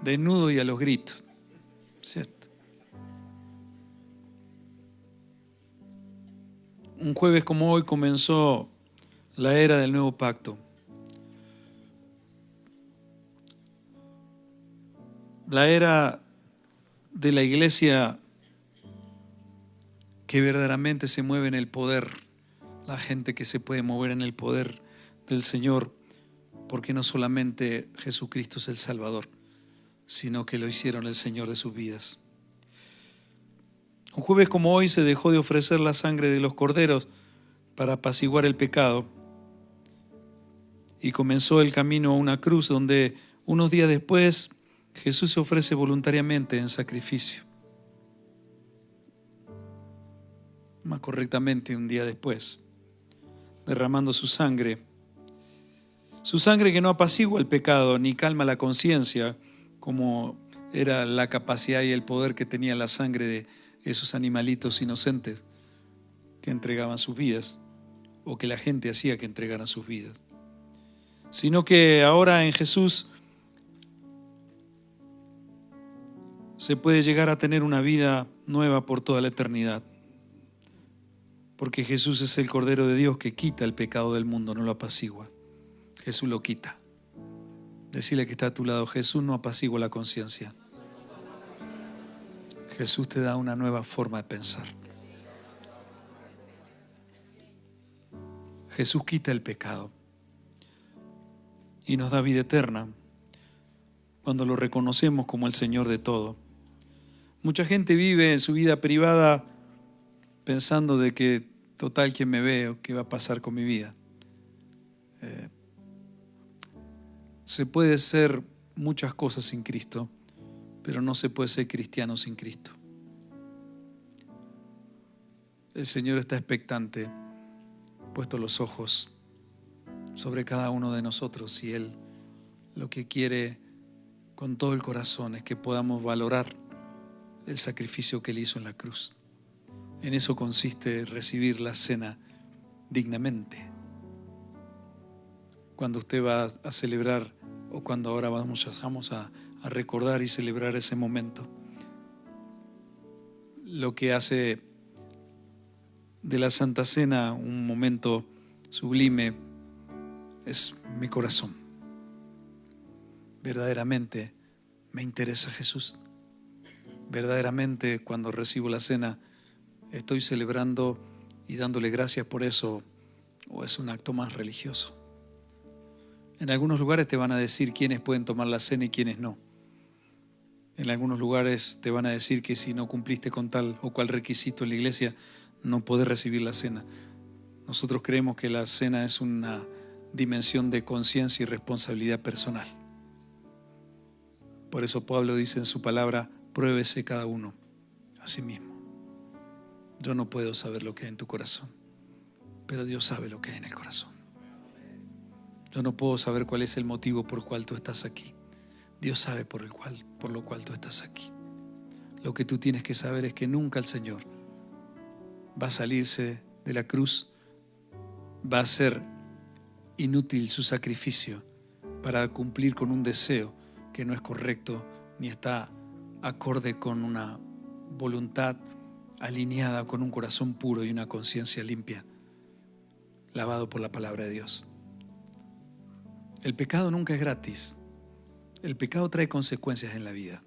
Desnudo y a los gritos, ¿cierto? Un jueves como hoy comenzó la era del nuevo pacto. La era de la iglesia que verdaderamente se mueve en el poder. La gente que se puede mover en el poder del Señor, porque no solamente Jesucristo es el Salvador, sino que lo hicieron el Señor de sus vidas. Un jueves como hoy se dejó de ofrecer la sangre de los corderos para apaciguar el pecado y comenzó el camino a una cruz donde unos días después Jesús se ofrece voluntariamente en sacrificio. Más correctamente, un día después, derramando su sangre que no apacigua el pecado ni calma la conciencia, como era la capacidad y el poder que tenía la sangre de esos animalitos inocentes que entregaban sus vidas, o que la gente hacía que entregaran sus vidas, sino que ahora en Jesús se puede llegar a tener una vida nueva por toda la eternidad, porque Jesús es el Cordero de Dios que quita el pecado del mundo, no lo apacigua. Jesús lo quita. Decirle que está a tu lado: Jesús no apacigua la conciencia. Jesús te da una nueva forma de pensar. Jesús quita el pecado y nos da vida eterna cuando lo reconocemos como el Señor de todo. Mucha gente vive en su vida privada pensando de que total, ¿quién me ve o qué va a pasar con mi vida? Se puede ser muchas cosas sin Cristo, pero no se puede ser cristiano sin Cristo. El Señor está expectante, puesto los ojos sobre cada uno de nosotros, y Él lo que quiere con todo el corazón es que podamos valorar el sacrificio que Él hizo en la cruz. En eso consiste recibir la cena dignamente. Cuando usted va a celebrar, o cuando ahora vamos a recordar y celebrar ese momento, lo que hace de la Santa Cena un momento sublime es mi corazón. Verdaderamente me interesa Jesús. Verdaderamente, cuando recibo la cena, estoy celebrando y dándole gracias por eso, o es un acto más religioso. En algunos lugares te van a decir quiénes pueden tomar la cena y quiénes no. En algunos lugares te van a decir que si no cumpliste con tal o cual requisito en la iglesia, no podés recibir la cena. Nosotros creemos que la cena es una dimensión de conciencia y responsabilidad personal. Por eso Pablo dice en su palabra: pruébese cada uno a sí mismo. Yo no puedo saber lo que hay en tu corazón, pero Dios sabe lo que hay en el corazón. Yo no puedo saber cuál es el motivo por el cual tú estás aquí. Dios sabe por lo cual tú estás aquí. Lo que tú tienes que saber es que nunca el Señor va a salirse de la cruz, va a ser inútil su sacrificio para cumplir con un deseo que no es correcto ni está acorde con una voluntad alineada con un corazón puro y una conciencia limpia, lavado por la palabra de Dios. El pecado nunca es gratis. El pecado trae consecuencias en la vida.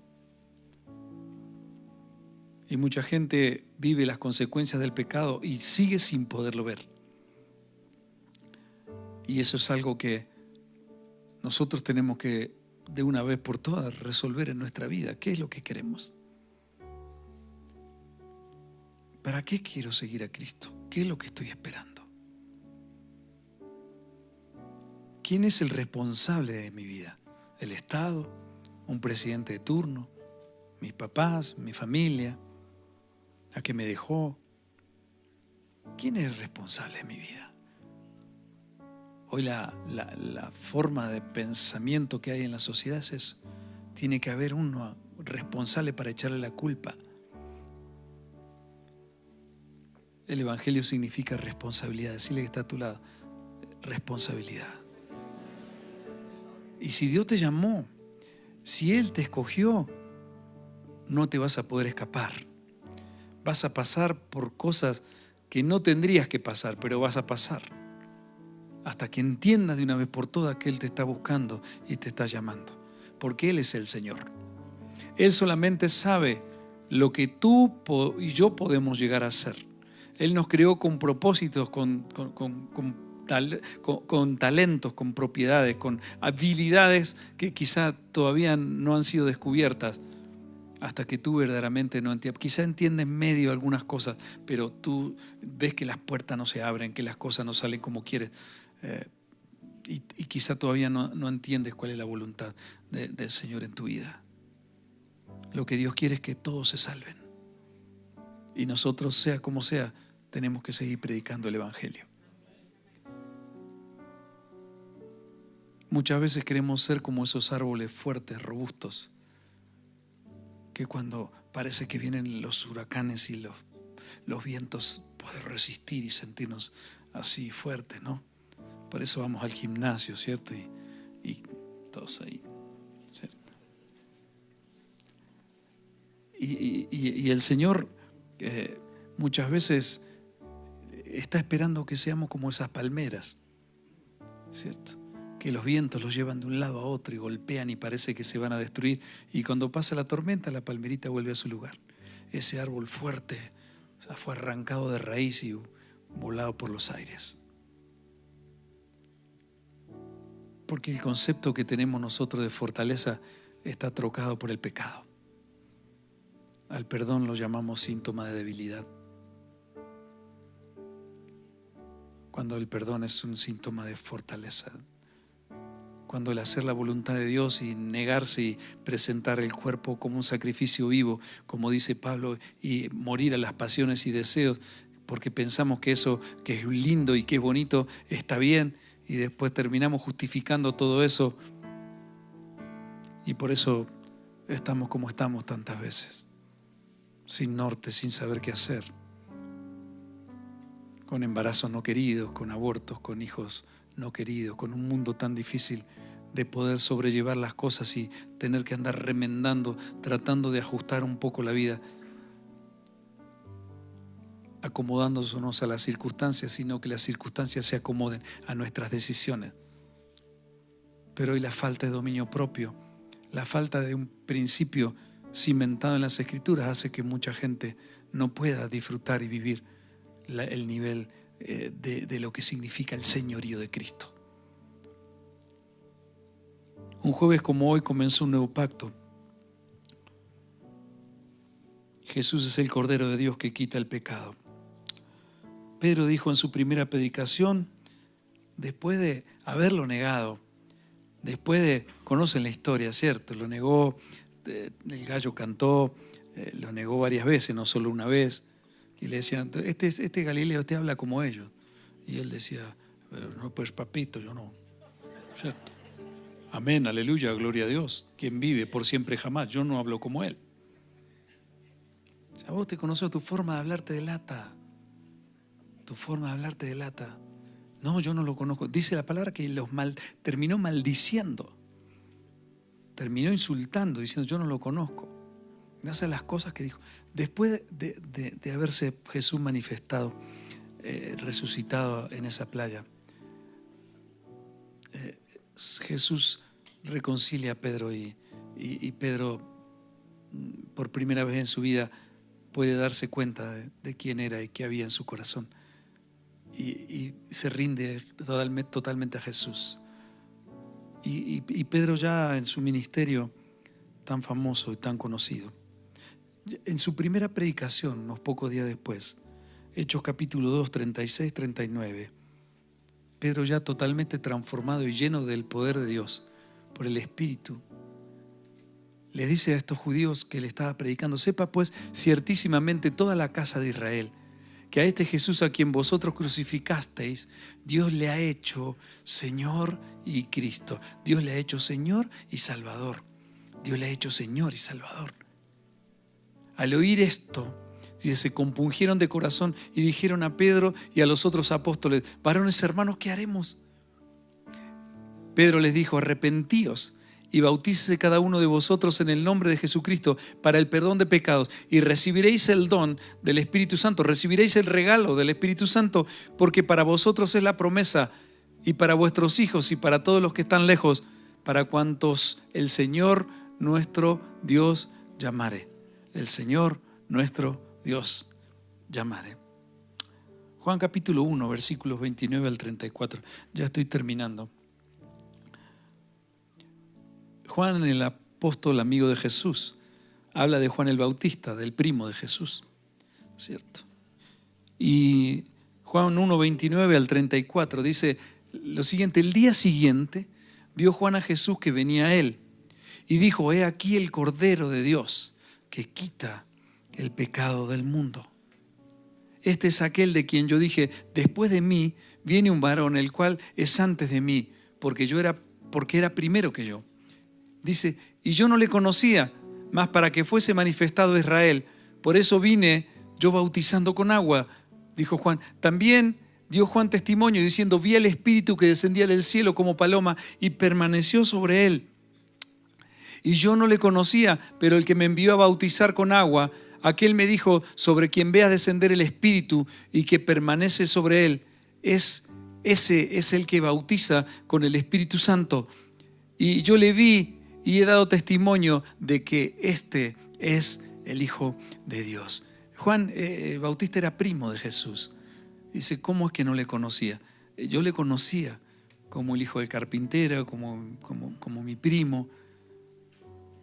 Y mucha gente vive las consecuencias del pecado y sigue sin poderlo ver. Y eso es algo que nosotros tenemos que de una vez por todas resolver en nuestra vida qué es lo que queremos. ¿Para qué quiero seguir a Cristo? ¿Qué es lo que estoy esperando? ¿Quién es el responsable de mi vida? ¿El Estado? ¿Un presidente de turno? ¿Mis papás? ¿Mi familia? ¿La que me dejó? ¿Quién es el responsable de mi vida? Hoy la forma de pensamiento que hay en la sociedad es eso. Tiene que haber uno responsable para echarle la culpa. El Evangelio significa responsabilidad. Decirle que está a tu lado, responsabilidad. Y si Dios te llamó, si Él te escogió, no te vas a poder escapar. Vas a pasar por cosas que no tendrías que pasar, pero vas a pasar. Hasta que entiendas de una vez por todas que Él te está buscando y te está llamando. Porque Él es el Señor. Él solamente sabe lo que tú y yo podemos llegar a ser. Él nos creó con propósitos, con talentos, con propiedades, con habilidades que quizá todavía no han sido descubiertas hasta que tú verdaderamente no entiendes. Quizá entiendes medio algunas cosas, pero tú ves que las puertas no se abren, que las cosas no salen como quieres. Y quizá todavía no entiendes cuál es la voluntad del Señor en tu vida. Lo que Dios quiere es que todos se salven. Y nosotros, sea como sea, tenemos que seguir predicando el Evangelio. Muchas veces queremos ser como esos árboles fuertes, robustos, que cuando parece que vienen los huracanes y los vientos, poder resistir y sentirnos así fuertes, ¿no? Por eso vamos al gimnasio, ¿cierto? Y todos ahí, ¿cierto? Y el Señor muchas veces está esperando que seamos como esas palmeras, ¿cierto? Que los vientos los llevan de un lado a otro y golpean y parece que se van a destruir. Y cuando pasa la tormenta, la palmerita vuelve a su lugar. Ese árbol fuerte, o sea, fue arrancado de raíz y volado por los aires. Porque el concepto que tenemos nosotros de fortaleza está trocado por el pecado. Al perdón lo llamamos síntoma de debilidad, cuando el perdón es un síntoma de fortaleza. Cuando el hacer la voluntad de Dios y negarse y presentar el cuerpo como un sacrificio vivo, como dice Pablo, y morir a las pasiones y deseos, porque pensamos que eso que es lindo y que es bonito está bien, y después terminamos justificando todo eso, y por eso estamos como estamos tantas veces, sin norte, sin saber qué hacer, con embarazos no queridos, con abortos, con hijos no queridos, con un mundo tan difícil de poder sobrellevar las cosas y tener que andar remendando, tratando de ajustar un poco la vida, acomodándonos a las circunstancias, sino que las circunstancias se acomoden a nuestras decisiones. Pero hoy la falta de dominio propio, la falta de un principio cimentado en las Escrituras hace que mucha gente no pueda disfrutar y vivir el nivel de lo que significa el señorío de Cristo. Un jueves como hoy comenzó un nuevo pacto. Jesús es el Cordero de Dios que quita el pecado. Pedro dijo en su primera predicación, después de haberlo negado, conocen la historia, ¿cierto? Lo negó, el gallo cantó, lo negó varias veces, no solo una vez. Y le decían, este Galileo te habla como ellos. Y él decía, pero no, pues papito, yo no, ¿cierto? Amén, aleluya, gloria a Dios. Quien vive por siempre jamás, yo no hablo como Él. O sea, vos te conoces, tu forma de hablarte delata. Tu forma de hablarte delata. No, yo no lo conozco. Dice la palabra que terminó maldiciendo. Terminó insultando, diciendo, yo no lo conozco. Esas las cosas que dijo. Después de haberse Jesús manifestado, resucitado en esa playa, Jesús reconcilia a Pedro y Pedro por primera vez en su vida puede darse cuenta de quién era y qué había en su corazón y se rinde totalmente a Jesús Y Pedro ya en su ministerio tan famoso y tan conocido, en su primera predicación, unos pocos días después, Hechos capítulo 2, 36, 39, Pedro ya totalmente transformado y lleno del poder de Dios por el Espíritu, le dice a estos judíos que le estaba predicando: sepa pues ciertísimamente toda la casa de Israel, que a este Jesús a quien vosotros crucificasteis, Dios le ha hecho Señor y Cristo. Dios le ha hecho Señor y Salvador. Dios le ha hecho Señor y Salvador. Al oír esto, se compungieron de corazón y dijeron a Pedro y a los otros apóstoles: varones hermanos, ¿qué haremos? Pedro les dijo: arrepentíos y bautícese cada uno de vosotros en el nombre de Jesucristo para el perdón de pecados, y recibiréis el don del Espíritu Santo, recibiréis el regalo del Espíritu Santo, porque para vosotros es la promesa, y para vuestros hijos y para todos los que están lejos, para cuantos el Señor nuestro Dios llamare. El Señor nuestro Dios llamare. Juan capítulo 1, versículos 29 al 34. Ya estoy terminando. Juan, el apóstol amigo de Jesús, habla de Juan el Bautista, del primo de Jesús, ¿cierto? Y Juan 1, 29 al 34 dice lo siguiente: el día siguiente vio Juan a Jesús que venía a él y dijo: he aquí el Cordero de Dios que quita el pecado del mundo. Este es aquel de quien yo dije: después de mí viene un varón, el cual es antes de mí, porque era primero que yo. Dice: y yo no le conocía, mas para que fuese manifestado a Israel, por eso vine yo bautizando con agua, dijo Juan. También dio Juan testimonio diciendo: vi al Espíritu que descendía del cielo como paloma y permaneció sobre él. Y yo no le conocía, pero el que me envió a bautizar con agua, aquel me dijo: sobre quien veas descender el Espíritu y que permanece sobre él, ese es el que bautiza con el Espíritu Santo. Y yo le vi y he dado testimonio de que este es el Hijo de Dios. Juan Bautista era primo de Jesús. Dice: ¿cómo es que no le conocía? Yo le conocía como el hijo del carpintero, como mi primo,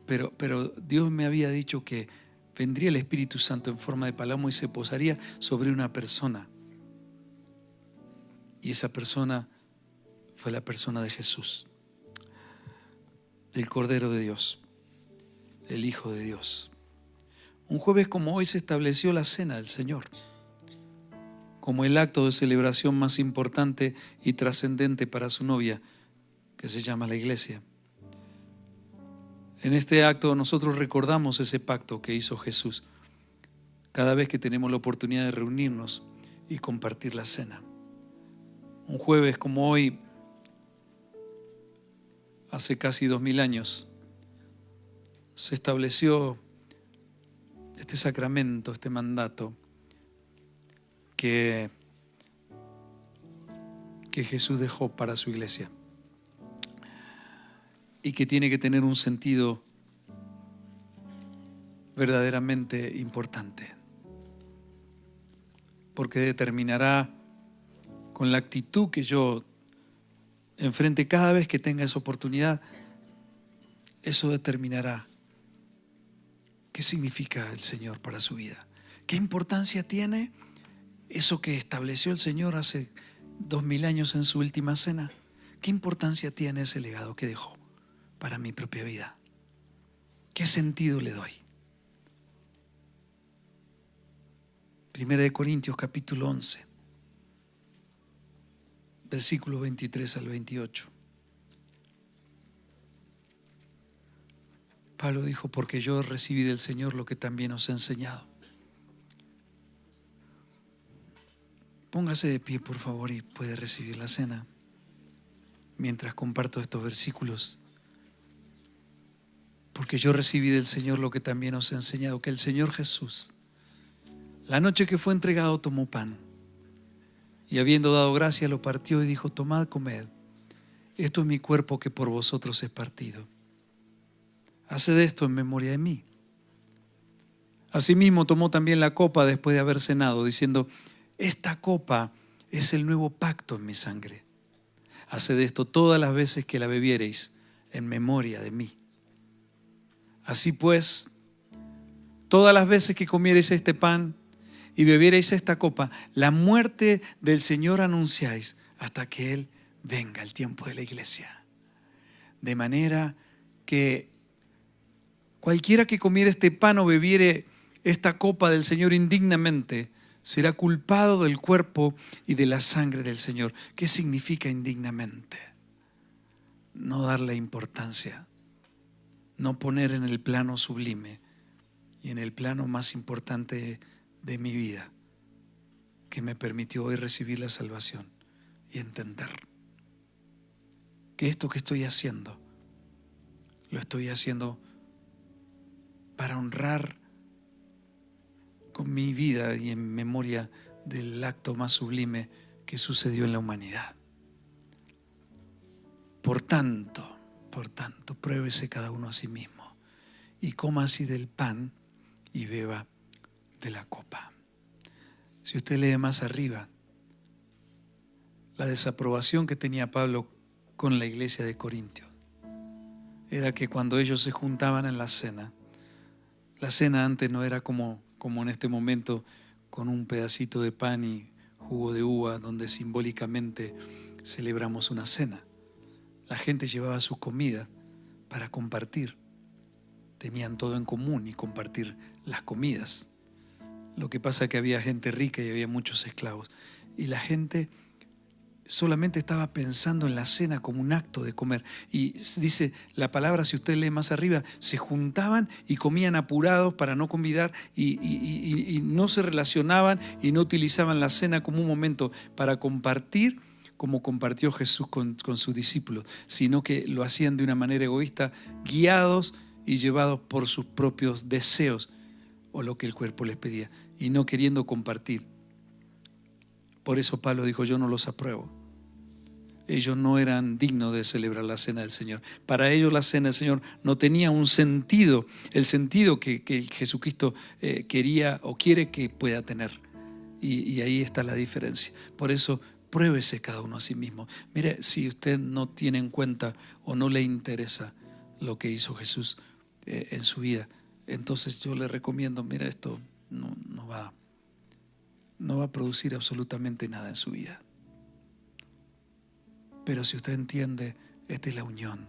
pero Dios me había dicho que vendría el Espíritu Santo en forma de paloma y se posaría sobre una persona. Y esa persona fue la persona de Jesús, del Cordero de Dios, el Hijo de Dios. Un jueves como hoy se estableció la Cena del Señor como el acto de celebración más importante y trascendente para su novia, que se llama la Iglesia. En este acto nosotros recordamos ese pacto que hizo Jesús cada vez que tenemos la oportunidad de reunirnos y compartir la cena. Un jueves como hoy, hace casi 2000 años, se estableció este sacramento, este mandato que Jesús dejó para su iglesia y que tiene que tener un sentido verdaderamente importante, porque determinará con la actitud que yo enfrente cada vez que tenga esa oportunidad. Eso determinará qué significa el Señor para su vida, qué importancia tiene eso que estableció el Señor hace 2000 años en su última cena. ¿Qué importancia tiene ese legado que dejó para mi propia vida? ¿Qué sentido le doy? Primera de Corintios capítulo 11, versículo 23 al 28. Pablo dijo: porque yo recibí del Señor lo que también os he enseñado. Póngase de pie, por favor, y puede recibir la cena mientras comparto estos versículos. Porque yo recibí del Señor lo que también os he enseñado, que el Señor Jesús, la noche que fue entregado, tomó pan y habiendo dado gracia lo partió y dijo: tomad, comed, esto es mi cuerpo que por vosotros es partido. Haced esto en memoria de mí. Asimismo tomó también la copa después de haber cenado, diciendo: esta copa es el nuevo pacto en mi sangre. Haced esto todas las veces que la bebiereis en memoria de mí. Así pues, todas las veces que comiereis este pan y bebiereis esta copa, la muerte del Señor anunciáis hasta que Él venga, el tiempo de la iglesia. De manera que cualquiera que comiere este pan o bebiere esta copa del Señor indignamente, será culpado del cuerpo y de la sangre del Señor. ¿Qué significa indignamente? No darle importancia, no poner en el plano sublime y en el plano más importante de mi vida, que me permitió hoy recibir la salvación y entender que esto que estoy haciendo, lo estoy haciendo para honrar con mi vida y en memoria del acto más sublime que sucedió en la humanidad. Por tanto, pruébese cada uno a sí mismo y coma así del pan y beba de la copa. Si usted lee más arriba, la desaprobación que tenía Pablo con la iglesia de Corintios era que cuando ellos se juntaban en la cena antes no era como en este momento, con un pedacito de pan y jugo de uva, donde simbólicamente celebramos una cena. La gente llevaba su comida para compartir. Tenían todo en común y compartir las comidas. Lo que pasa es que había gente rica y había muchos esclavos. Y la gente solamente estaba pensando en la cena como un acto de comer. Y dice la palabra, si usted lee más arriba, se juntaban y comían apurados para no convidar y no se relacionaban y no utilizaban la cena como un momento para compartir como compartió Jesús con sus discípulos, sino que lo hacían de una manera egoísta, guiados y llevados por sus propios deseos o lo que el cuerpo les pedía y no queriendo compartir. Por eso Pablo dijo, yo no los apruebo. Ellos no eran dignos de celebrar la cena del Señor. Para ellos la cena del Señor no tenía un sentido, el sentido que Jesucristo quería o quiere que pueda tener. Y ahí está la diferencia. Por eso pruébese cada uno a sí mismo. Mire, si usted no tiene en cuenta o no le interesa lo que hizo Jesús en su vida, entonces yo le recomiendo, mira, esto no va a producir absolutamente nada en su vida. Pero si usted entiende, esta es la unión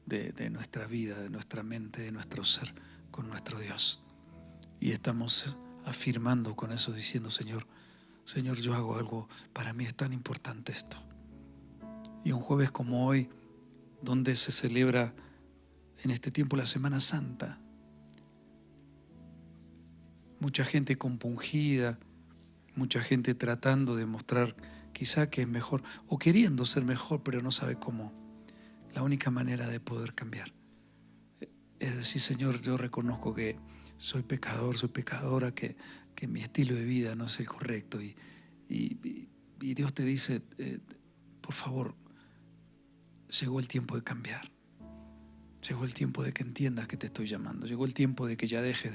de nuestra vida, de nuestra mente, de nuestro ser con nuestro Dios. Y estamos afirmando con eso, diciendo, Señor, yo hago algo, para mí es tan importante esto. Y un jueves como hoy, donde se celebra en este tiempo la Semana Santa, mucha gente compungida, mucha gente tratando de mostrar quizá que es mejor o queriendo ser mejor, pero no sabe cómo. La única manera de poder cambiar es decir, Señor, yo reconozco que soy pecador, soy pecadora, que mi estilo de vida no es el correcto y Dios te dice, por favor, llegó el tiempo de cambiar. Llegó el tiempo de que entiendas que te estoy llamando. Llegó el tiempo de que ya dejes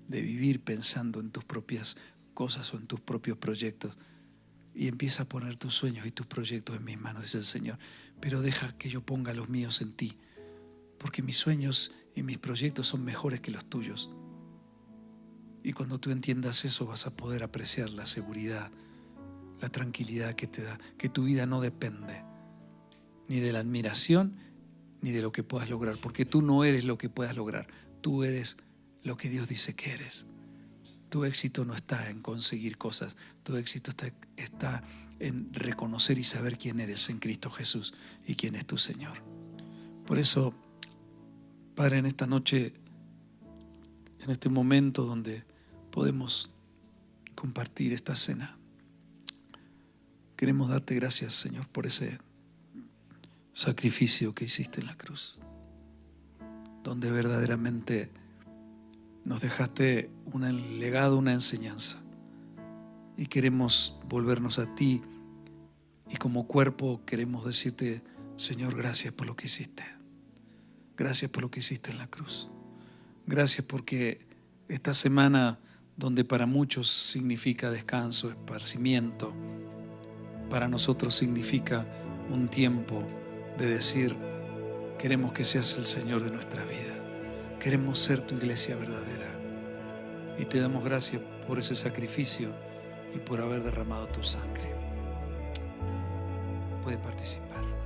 de vivir pensando en tus propias cosas o en tus propios proyectos y empieza a poner tus sueños y tus proyectos en mis manos, dice el Señor. Pero deja que yo ponga los míos en ti, porque mis sueños y mis proyectos son mejores que los tuyos. Y cuando tú entiendas eso, vas a poder apreciar la seguridad, la tranquilidad que te da, que tu vida no depende ni de la admiración ni de lo que puedas lograr, porque tú no eres lo que puedas lograr, tú eres lo que Dios dice que eres. Tu éxito no está en conseguir cosas, tu éxito está en reconocer y saber quién eres en Cristo Jesús y quién es tu Señor. Por eso, Padre, en esta noche, en este momento donde podemos compartir esta cena, queremos darte gracias, Señor, por ese sacrificio que hiciste en la cruz, donde verdaderamente nos dejaste un legado, una enseñanza, y queremos volvernos a ti y como cuerpo queremos decirte, Señor, gracias por lo que hiciste, gracias por lo que hiciste en la cruz, gracias porque esta semana donde para muchos significa descanso, esparcimiento, para nosotros significa un tiempo de decir, Queremos que seas el Señor de nuestra vida. Queremos ser tu iglesia verdadera. Y te damos gracias por ese sacrificio y por haber derramado tu sangre. Puede participar.